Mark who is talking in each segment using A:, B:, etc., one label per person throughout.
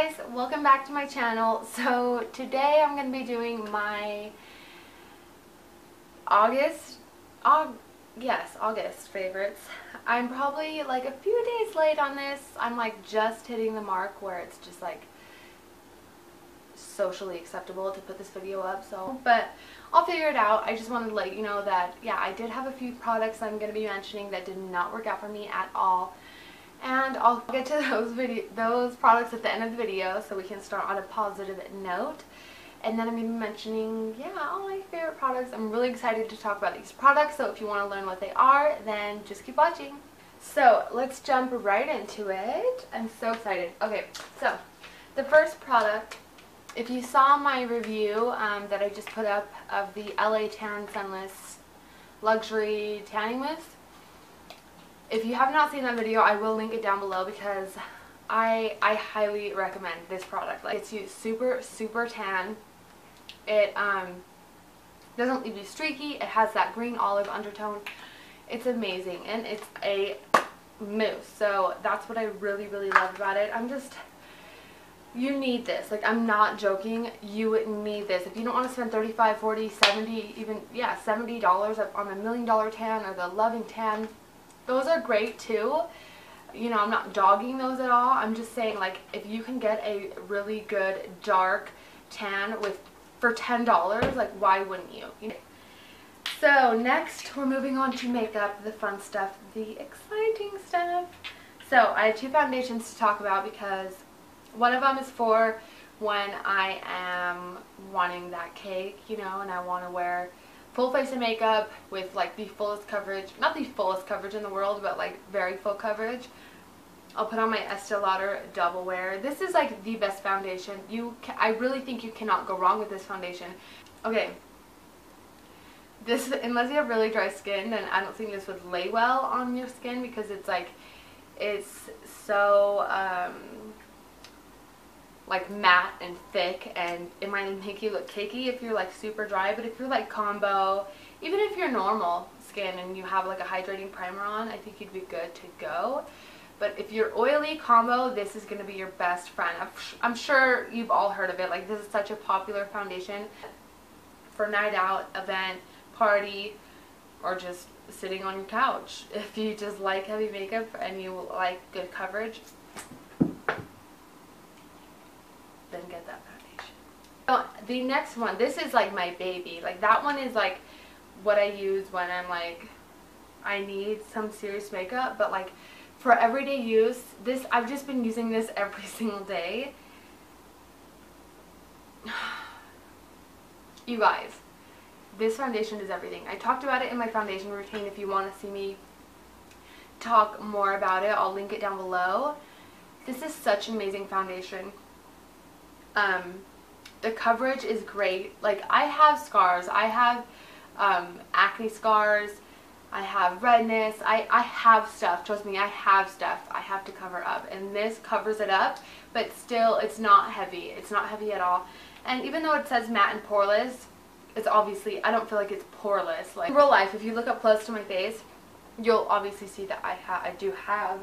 A: guys, welcome back to my channel. So today I'm going to be doing my August favorites. I'm probably like a few days late on this. I'm like just hitting the mark where it's just like socially acceptable to put this video up, but I'll figure it out. I just wanted to let you know that yeah, I did have a few products I'm going to be mentioning that did not work out for me at all. And I'll get to those products at the end of the video so we can start on a positive note. And then I'm going to be mentioning, yeah, all my favorite products. I'm really excited to talk about these products, so if you want to learn what they are, then just keep watching. So let's jump right into it. I'm so excited. Okay, so the first product, if you saw my review that I just put up of the LA Tan Sunless Luxury Tanning Mousse, if you have not seen that video, I will link it down below because I highly recommend this product. Like, it's super tan. It doesn't leave you streaky. It has that green olive undertone. It's amazing, and it's a mousse. So that's what I really love about it. You need this. Like, I'm not joking. You need this. If you don't want to spend $35, $40, $70, even yeah, $70 on the $1 Million Tan or the Loving Tan, those are great too. You know, I'm not dogging those at all. I'm just saying, like, if you can get a really good dark tan for $10, like, why wouldn't you? So next we're moving on to makeup, the fun stuff, the exciting stuff. So I have two foundations to talk about because one of them is for when I am wanting that cake, you know, and I want to wear full face of makeup with like the fullest coverage, not the fullest coverage in the world, but like very full coverage. I'll put on my Estee Lauder Double Wear. This is like the best foundation. I really think you cannot go wrong with this foundation. Okay, this, unless you have really dry skin, then I don't think this would lay well on your skin because it's like, it's so like matte and thick, and it might make you look cakey if you're like super dry. But if you're like combo, even if you're normal skin and you have like a hydrating primer on, I think you'd be good to go. But if you're oily combo, this is going to be your best friend. I'm sure you've all heard of it. Like, this is such a popular foundation for night out, event, party, or just sitting on your couch. If you just like heavy makeup and you like good coverage, then get that foundation. So the next one, this is like my baby. Like, that one is like what I use when I'm like, I need some serious makeup, but like for everyday use, this, I've just been using this every single day. You guys, this foundation is everything. I talked about it in my foundation routine. If you want to see me talk more about it, I'll link it down below. This is such an amazing foundation. The coverage is great. Like, I have scars. I have acne scars. I have redness. I have stuff. Trust me, I have stuff I have to cover up. And this covers it up, but still, it's not heavy. It's not heavy at all. And even though it says matte and poreless, it's obviously, I don't feel like it's poreless. Like, in real life, if you look up close to my face, you'll obviously see that I do have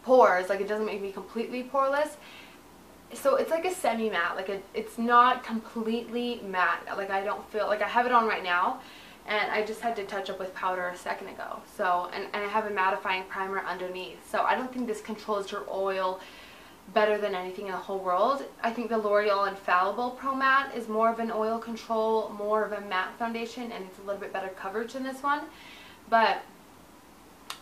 A: pores. Like, it doesn't make me completely poreless. So it's like a semi-matte, like it's not completely matte. Like, I don't feel, like I have it on right now, and I just had to touch up with powder a second ago. So, and I have a mattifying primer underneath. So I don't think this controls your oil better than anything in the whole world. I think the L'Oreal Infallible Pro Matte is more of an oil control, more of a matte foundation, and it's a little bit better coverage than this one. But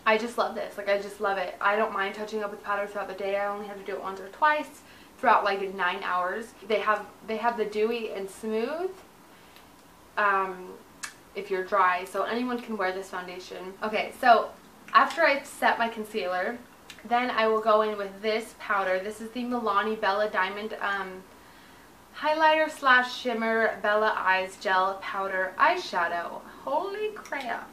A: I just love this. Like, I just love it. I don't mind touching up with powder throughout the day. I only have to do it once or twice throughout like 9 hours. They have the dewy and smooth if you're dry, so anyone can wear this foundation. Okay, so after I've set my concealer, then I will go in with this powder. This is the Milani Bella Diamond highlighter slash shimmer Bella Eyes Gel Powder Eyeshadow. Holy crap.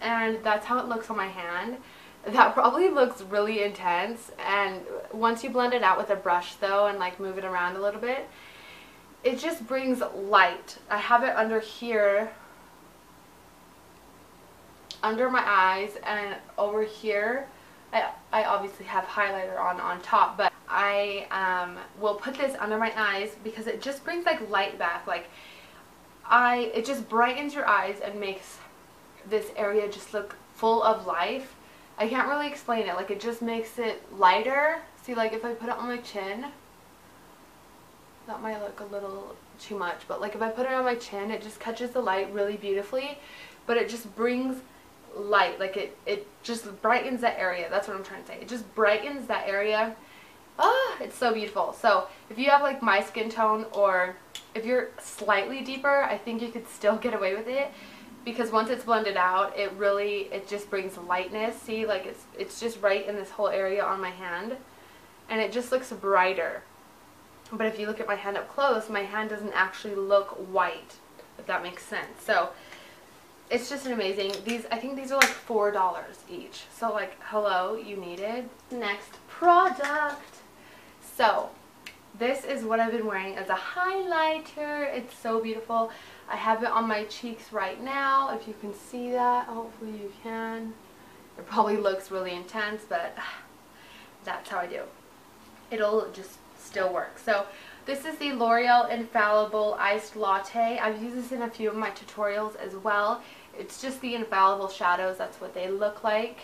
A: And that's how it looks on my hand. That probably looks really intense, and once you blend it out with a brush though and like move it around a little bit, it just brings light. I have it under here, under my eyes, and over here I obviously have highlighter on top, but I will put this under my eyes because it just brings like light back. Like it just brightens your eyes and makes this area just look full of life. I can't really explain it. Like it just makes it lighter. See, like if I put it on my chin, that might look a little too much, but like if I put it on my chin, it just catches the light really beautifully, but it just brings light. Like it just brightens that area. That's what I'm trying to say. It just brightens that area. Ah, it's so beautiful. So if you have like my skin tone, or if you're slightly deeper, I think you could still get away with it, because once it's blended out, it just brings lightness. See, like it's just right in this whole area on my hand, and it just looks brighter. But if you look at my hand up close, my hand doesn't actually look white, if that makes sense. So it's just an amazing. I think these are like $4 each. So like, hello, you need it. Next product. So this is what I've been wearing as a highlighter. It's so beautiful. I have it on my cheeks right now, if you can see that. Hopefully you can. It probably looks really intense, but that's how I do. It'll just still work. So this is the L'Oreal Infallible Iced Latte. I've used this in a few of my tutorials as well. It's just the Infallible shadows. That's what they look like.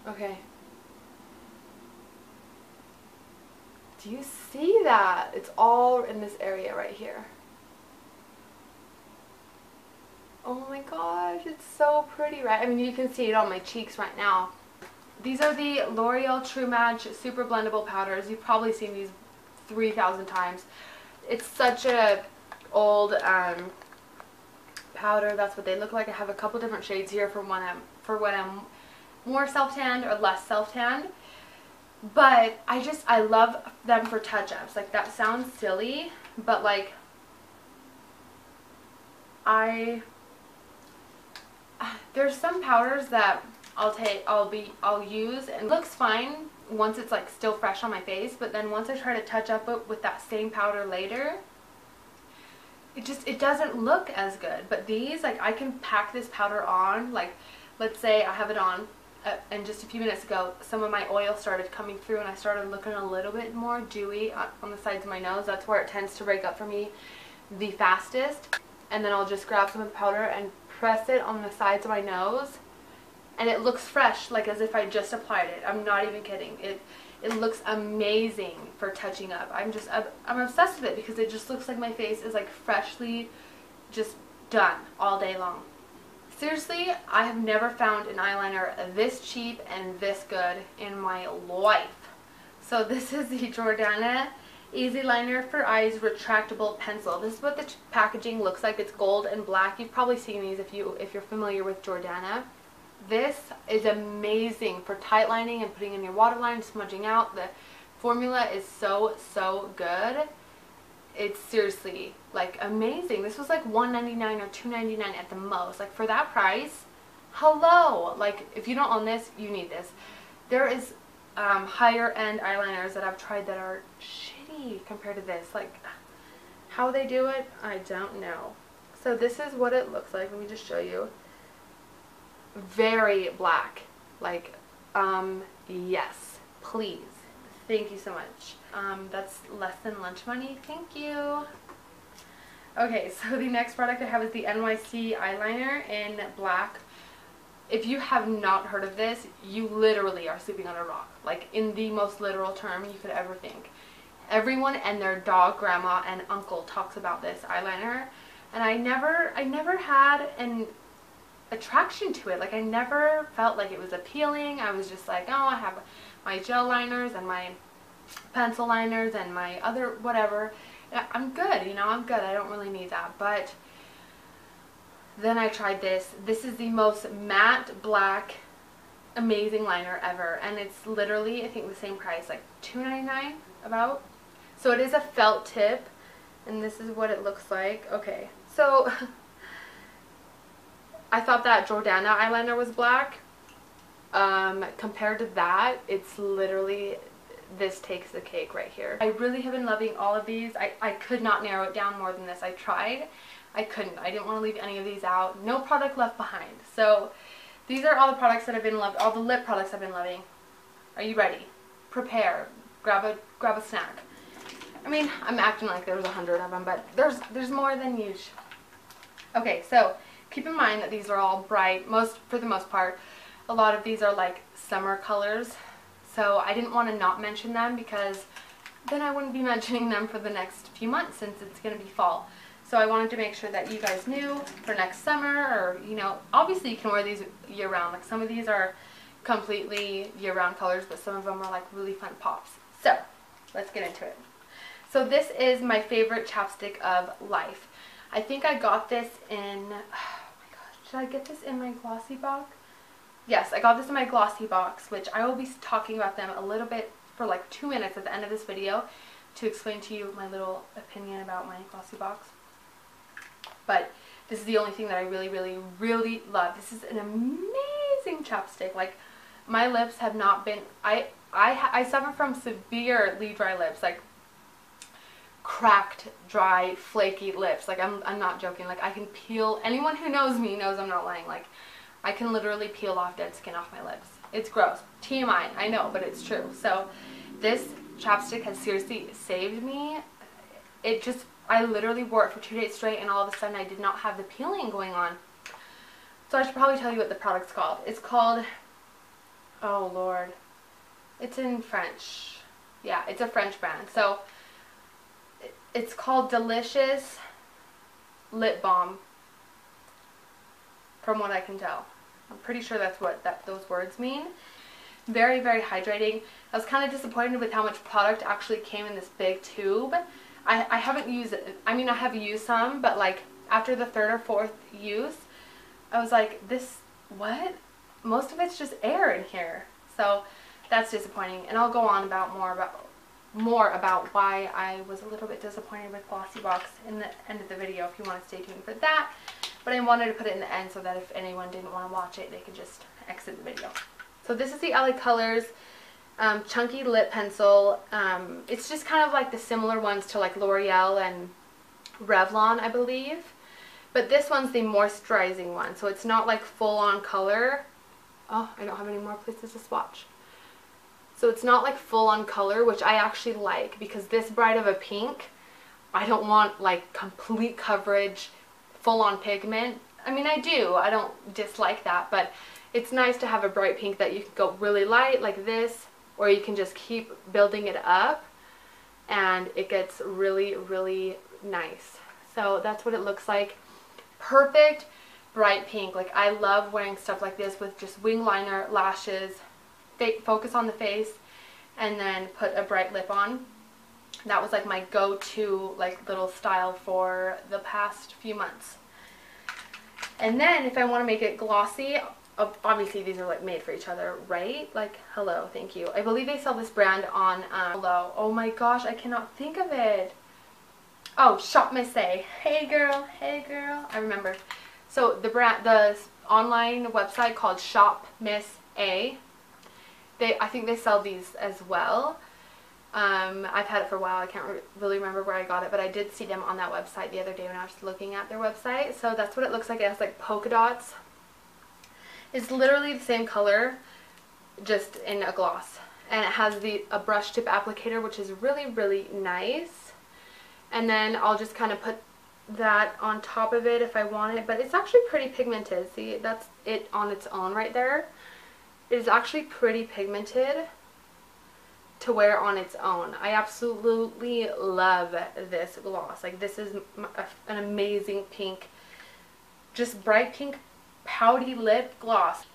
A: Okay. Do you see that? It's all in this area right here. Oh my gosh, it's so pretty, right? I mean, you can see it on my cheeks right now. These are the L'Oreal True Match Super Blendable Powders. You've probably seen these 3,000 times. It's such a old powder. That's what they look like. I have a couple different shades here for when I'm more self-tanned or less self-tanned. But I love them for touch-ups. Like, that sounds silly, but like there's some powders that I'll use and it looks fine once it's like still fresh on my face, but then once I try to touch up it with that same powder later, it doesn't look as good. But these, like, I can pack this powder on. Like, let's say I have it on and just a few minutes ago some of my oil started coming through and I started looking a little bit more dewy on the sides of my nose. That's where it tends to break up for me the fastest. And then I'll just grab some of the powder and press it on the sides of my nose, and it looks fresh, like as if I just applied it. I'm not even kidding. It looks amazing for touching up. I'm obsessed with it because it just looks like my face is like freshly just done all day long. Seriously, I have never found an eyeliner this cheap and this good in my life. So this is the Jordana Easy Liner for Eyes Retractable Pencil. This is what the packaging looks like. It's gold and black. You've probably seen these if you're familiar with Jordana. This is amazing for tight lining and putting in your waterline, smudging out. The formula is so good. It's seriously like amazing. This was like $1.99 or $2.99 at the most. Like, for that price, hello. Like, if you don't own this, you need this. There is higher end eyeliners that I've tried that are shitty compared to this. Like, how they do it, I don't know. So this is what it looks like. Let me just show you. Very black. Like, yes, please. Thank you so much. That's less than lunch money. Thank you. Okay, so the next product I have is the NYC eyeliner in black. If you have not heard of this, you literally are sleeping on a rock. Like, in the most literal term you could ever think. Everyone and their dog, grandma, and uncle talks about this eyeliner, and I never had an attraction to it. Like, I never felt like it was appealing. I was just like, oh, I have my gel liners and my pencil liners and my other whatever. I'm good, you know, I'm good. I don't really need that. But then I tried this. This is the most matte black amazing liner ever, and it's literally, I think, the same price, like $2.99 about. So it is a felt tip, and this is what it looks like. Okay, so I thought that Jordana eyeliner was black. Compared to that, it's literally, this takes the cake right here. I really have been loving all of these. I could not narrow it down more than this. I tried. I couldn't. I didn't want to leave any of these out. No product left behind. So These are all the products that I've been loving, all the lip products I've been loving. Are you ready? Prepare. Grab a snack. I mean, I'm acting like there's 100 of them, but there's more than usual. Okay, so keep in mind that these are all bright, for the most part. A lot of these are like summer colors, so I didn't want to not mention them because then I wouldn't be mentioning them for the next few months since it's going to be fall. So I wanted to make sure that you guys knew for next summer, or, you know, obviously you can wear these year round. Like some of these are completely year round colors, but some of them are like really fun pops. So let's get into it. So this is my favorite chapstick of life. I think I got this in, oh my gosh, did I get this in my GlossyBox? Yes, I got this in my GlossyBox, which I will be talking about them a little bit for like 2 minutes at the end of this video to explain to you my little opinion about my GlossyBox. But this is the only thing that I really, really, really love. This is an amazing chapstick. Like, my lips have not been, I suffer from severely dry lips, like cracked, dry, flaky lips. Like, I'm not joking. Like, I can peel, anyone who knows me knows I'm not lying. Like, I can literally peel off dead skin off my lips. It's gross. TMI, I know, but it's true. So this chapstick has seriously saved me. It just, I literally wore it for 2 days straight, and all of a sudden I did not have the peeling going on. So I should probably tell you what the product's called. It's called, oh Lord, it's in French. Yeah, it's a French brand. So it's called Delicieuse Baume, from what I can tell. I'm pretty sure that's what those words mean. Very, very hydrating. I was kind of disappointed with how much product actually came in this big tube. I haven't used it. I mean, I have used some, but like after the 3rd or 4th use, I was like, this, what? Most of it's just air in here. So that's disappointing. And I'll go on about more about why I was a little bit disappointed with GlossyBox in the end of the video if you want to stay tuned for that. But I wanted to put it in the end so that if anyone didn't want to watch it, they could just exit the video. So this is the LA Colors Chunky Lip Pencil. It's just kind of like the similar ones to like L'Oreal and Revlon, I believe. But this one's the moisturizing one, so it's not like full on color. Oh, I don't have any more places to swatch. So it's not like full on color, which I actually like, because this bright of a pink, I don't want like complete coverage, full on pigment. I mean, I do. I don't dislike that, but it's nice to have a bright pink that you can go really light like this, or you can just keep building it up and it gets really, really nice. So that's what it looks like. Perfect bright pink. Like, I love wearing stuff like this with just wing liner, lashes, focus on the face, and then put a bright lip on. That was like my go-to like little style for the past few months. And then if I want to make it glossy, obviously these are like made for each other, right? Like, hello, thank you. I believe they sell this brand on hello. Oh my gosh, I cannot think of it. Oh, Shop Miss A. Hey girl, hey girl. I remember. So the online website called Shop Miss A. I think they sell these as well. I've had it for a while. I can't really remember where I got it, but I did see them on that website the other day when I was looking at their website. So that's what it looks like. It has like polka dots. It's literally the same color, just in a gloss. And it has a brush tip applicator, which is really, really nice. And then I'll just kind of put that on top of it if I want it. But it's actually pretty pigmented. See, that's it on its own right there. It is actually pretty pigmented to wear on its own. I absolutely love this gloss. Like, this is an amazing pink, just bright pink pouty lip gloss.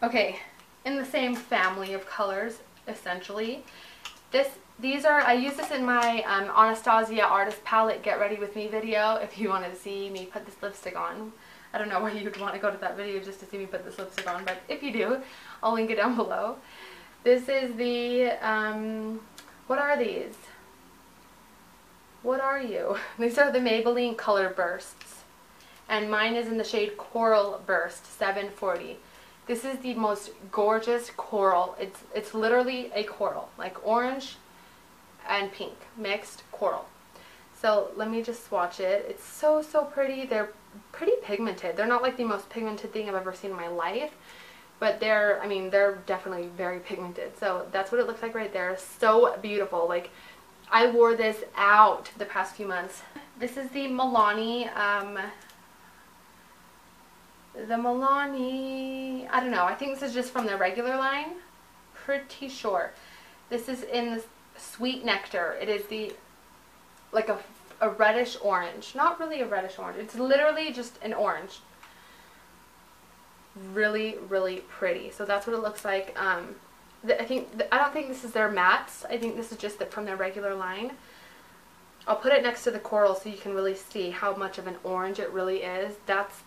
A: Okay, in the same family of colors, essentially. These are, I use this in my Anastasia Artist Palette Get Ready With Me video if you wanted to see me put this lipstick on. I don't know why you'd want to go to that video just to see me put this lipstick on, but if you do, I'll link it down below. This is the, what are these? What are you? These are the Maybelline Color Bursts. And mine is in the shade Coral Burst 740. This is the most gorgeous coral. It's literally a coral, like orange and pink mixed coral. So let me just swatch it. It's so, so pretty. They're pretty pigmented. They're not like the most pigmented thing I've ever seen in my life, but they're, I mean, they're definitely very pigmented. So that's what it looks like right there. So beautiful. Like, I wore this out the past few months. This is the Milani, I don't know. I think this is just from the regular line. Pretty sure. This is in the Sweet Nectar. It is the, like a reddish orange. Not really a reddish orange. It's literally just an orange. Really, really pretty. So that's what it looks like. I don't think this is their mattes. I think this is just from their regular line. I'll put it next to the coral so you can really see how much of an orange it really is. That's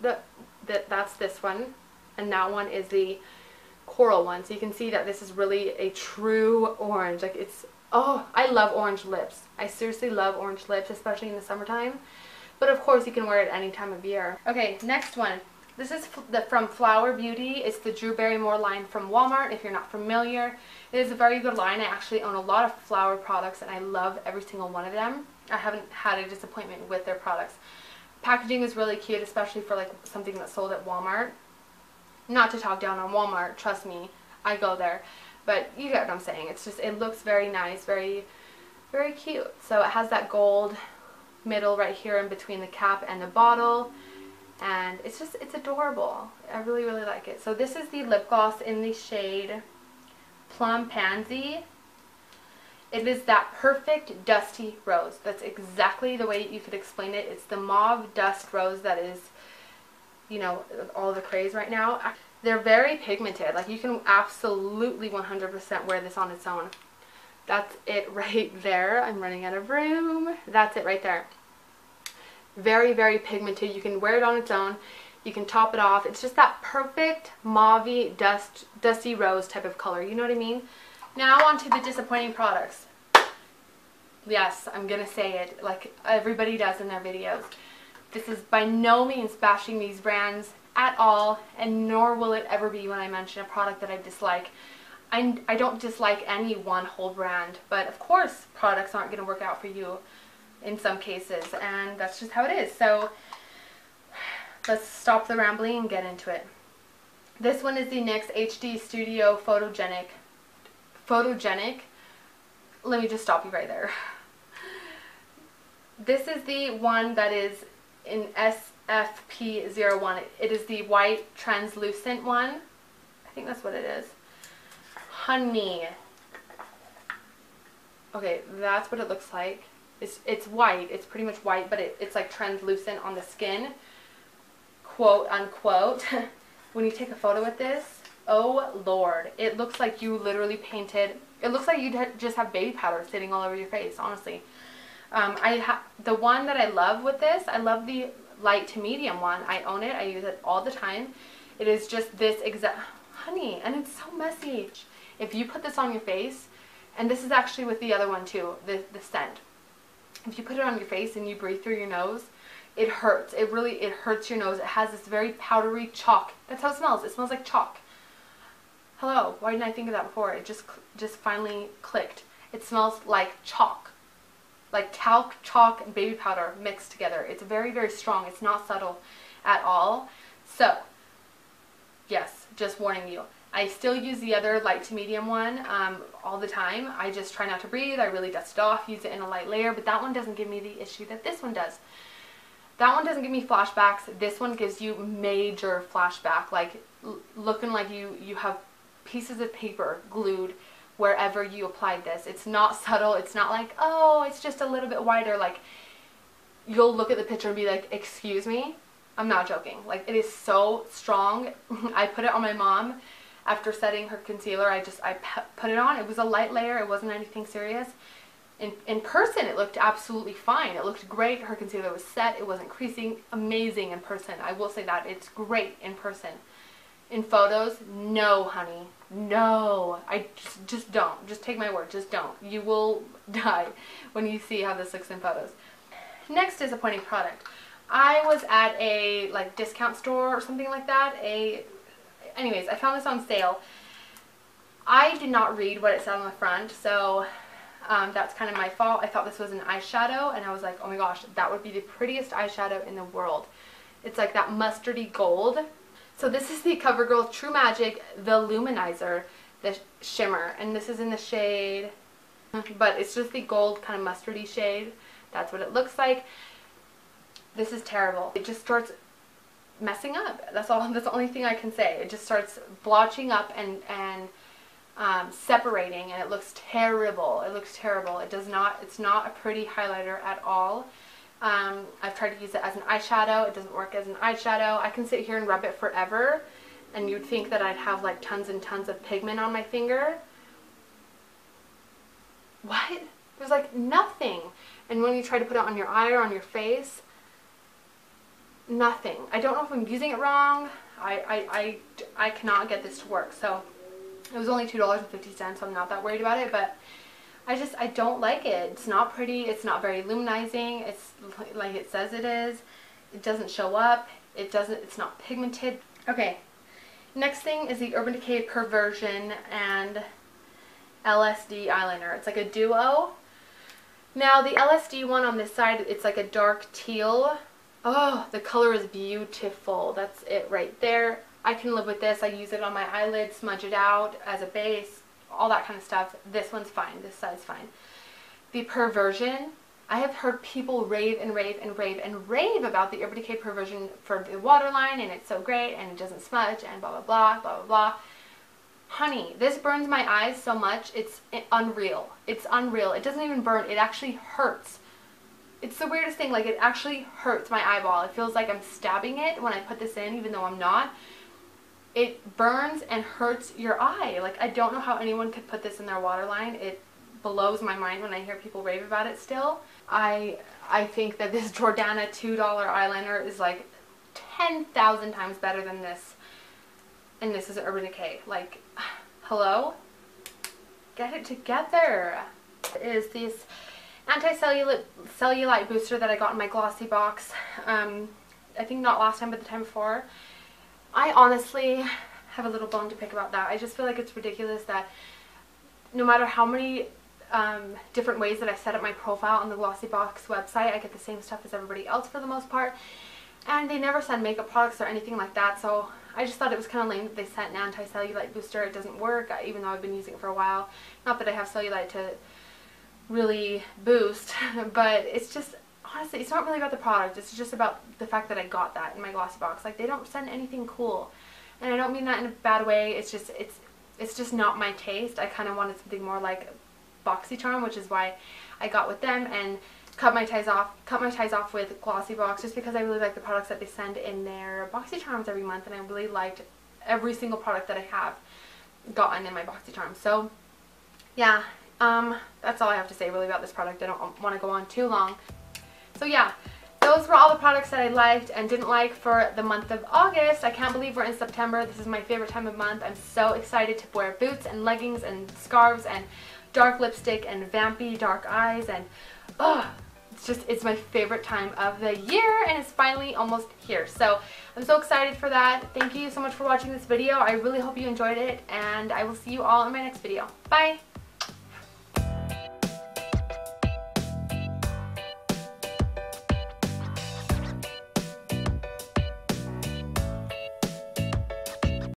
A: this one, and that one is the coral one. So you can see that this is really a true orange. Like, it's, oh, I love orange lips. I seriously love orange lips, especially in the summertime. But of course you can wear it any time of year. Okay, next one. This is from Flower Beauty. It's the Drew Barrymore line from Walmart, if you're not familiar. It is a very good line. I actually own a lot of flower products and I love every single one of them. I haven't had a disappointment with their products. Packaging is really cute, especially for like something that's sold at Walmart. Not to talk down on Walmart, trust me, I go there. But you get what I'm saying. It's just, it looks very nice, very, very cute. So it has that gold middle right here in between the cap and the bottle. And it's just, it's adorable. I really, really like it. So this is the lip gloss in the shade Plum Pansy. It is that perfect dusty rose. That's exactly the way you could explain it. It's the mauve dust rose that is, you know, all the craze right now. They're very pigmented. Like, you can absolutely 100% wear this on its own. That's it right there. I'm running out of room. That's it right there. Very, very pigmented. You can wear it on its own. You can top it off. It's just that perfect mauvey dusty rose type of color. You know what I mean? Now on to the disappointing products. Yes, I'm gonna say it like everybody does in their videos. This is by no means bashing these brands at all, and nor will it ever be when I mention a product that I dislike. I don't dislike any one whole brand, but of course products aren't going to work out for you in some cases, and that's just how it is. So let's stop the rambling and get into it. This one is the NYX HD Studio Photogenic. Let me just stop you right there. This is the one that is in SFP01. It is the white translucent one. I think that's what it is. Honey. Okay, that's what it looks like. It's white. It's pretty much white, but it's like translucent on the skin. Quote unquote. When you take a photo with this, oh Lord, it looks like you literally painted. It looks like you just have baby powder sitting all over your face, honestly. The one that I love with this, I love the light to medium one. I own it. I use it all the time. It is just this exact, honey, and it's so messy. If you put this on your face, and this is actually with the other one too, the scent. If you put it on your face and you breathe through your nose, it hurts. It hurts your nose. It has this very powdery chalk. That's how it smells. It smells like chalk. Hello, why didn't I think of that before? It just finally clicked. It smells like chalk. Like talc, chalk, and baby powder mixed together. It's very, very strong. It's not subtle at all. So, yes, just warning you. I still use the other light to medium one all the time. I just try not to breathe. I really dust it off, use it in a light layer, but that one doesn't give me the issue that this one does. That one doesn't give me flashbacks. This one gives you major flashback, like looking like you have pieces of paper glued wherever you applied this. It's not subtle. It's not like, oh, it's just a little bit whiter. Like, you'll look at the picture and be like, excuse me? I'm not joking. Like, it is so strong. I put it on my mom after setting her concealer. I put it on. It was a light layer. It wasn't anything serious. In person, it looked absolutely fine. It looked great. Her concealer was set. It wasn't creasing. Amazing in person. I will say that. It's great in person. In photos, no, honey. No. I just don't. Just take my word. Just don't. You will die when you see how this looks in photos. Next disappointing product. I was at a like discount store or something like that. Anyways, I found this on sale. I did not read what it said on the front, so That's kind of my fault. I thought this was an eyeshadow, and I was like, oh my gosh, that would be the prettiest eyeshadow in the world. It's like that mustardy gold. So this is the CoverGirl True Magic, the Luminizer, the shimmer, and this is in the shade, but it's just the gold kind of mustardy shade. That's what it looks like. This is terrible. It just starts messing up. That's all. That's the only thing I can say. It just starts blotching up and separating, and it looks terrible. It looks terrible. It does not. It's not a pretty highlighter at all. I've tried to use it as an eyeshadow. It doesn't work as an eyeshadow. I can sit here and rub it forever, and you'd think that I'd have like tons and tons of pigment on my finger. What? There's like nothing. And when you try to put it on your eye or on your face, nothing. I don't know if I'm using it wrong. I cannot get this to work. So it was only $2.50, so I'm not that worried about it, but I don't like it. It's not pretty. It's not very luminizing. It's like it says it is. It doesn't show up. It's not pigmented. Okay. Next thing is the Urban Decay Perversion and LSD eyeliner. It's like a duo. Now the LSD one on this side, it's like a dark teal. Oh, the color is beautiful. That's it right there. I can live with this. I use it on my eyelids, smudge it out as a base, all that kind of stuff. This one's fine. This side's fine. The Perversion, I have heard people rave and rave and rave and rave about the Urban Decay Perversion for the waterline, and it's so great, and it doesn't smudge, and blah, blah, blah, blah, blah, blah. Honey, this burns my eyes so much, it's unreal. It's unreal. It doesn't even burn. It actually hurts. It's the weirdest thing. Like, it actually hurts my eyeball. It feels like I'm stabbing it when I put this in, even though I'm not. It burns and hurts your eye. Like, I don't know how anyone could put this in their waterline. It blows my mind when I hear people rave about it still. I think that this Jordana $2 eyeliner is like 10,000 times better than this. And this is Urban Decay. Like, hello? Get it together. It is this anti-cellulite booster that I got in my GlossyBox. I think not last time, but the time before. I honestly have a little bone to pick about that. I just feel like it's ridiculous that no matter how many different ways that I set up my profile on the GlossyBox website, I get the same stuff as everybody else for the most part. And they never send makeup products or anything like that, so I just thought it was kind of lame that they sent an anti-cellulite booster. It doesn't work, even though I've been using it for a while. Not that I have cellulite to really boost, but it's just, honestly, it's not really about the product. It's just about the fact that I got that in my GlossyBox. Like, they don't send anything cool. And I don't mean that in a bad way. It's just not my taste. I kind of wanted something more like BoxyCharm, which is why I got with them, and cut my ties off with GlossyBox, just because I really like the products that they send in their BoxyCharms every month, and I really liked every single product that I have gotten in my BoxyCharm. So yeah, that's all I have to say really about this product. I don't want to go on too long. So yeah, those were all the products that I liked and didn't like for the month of August. I can't believe we're in September. This is my favorite time of month. I'm so excited to wear boots and leggings and scarves and dark lipstick and vampy dark eyes, and it's my favorite time of the year, and it's finally almost here. So I'm so excited for that. Thank you so much for watching this video. I really hope you enjoyed it, and I will see you all in my next video. Bye!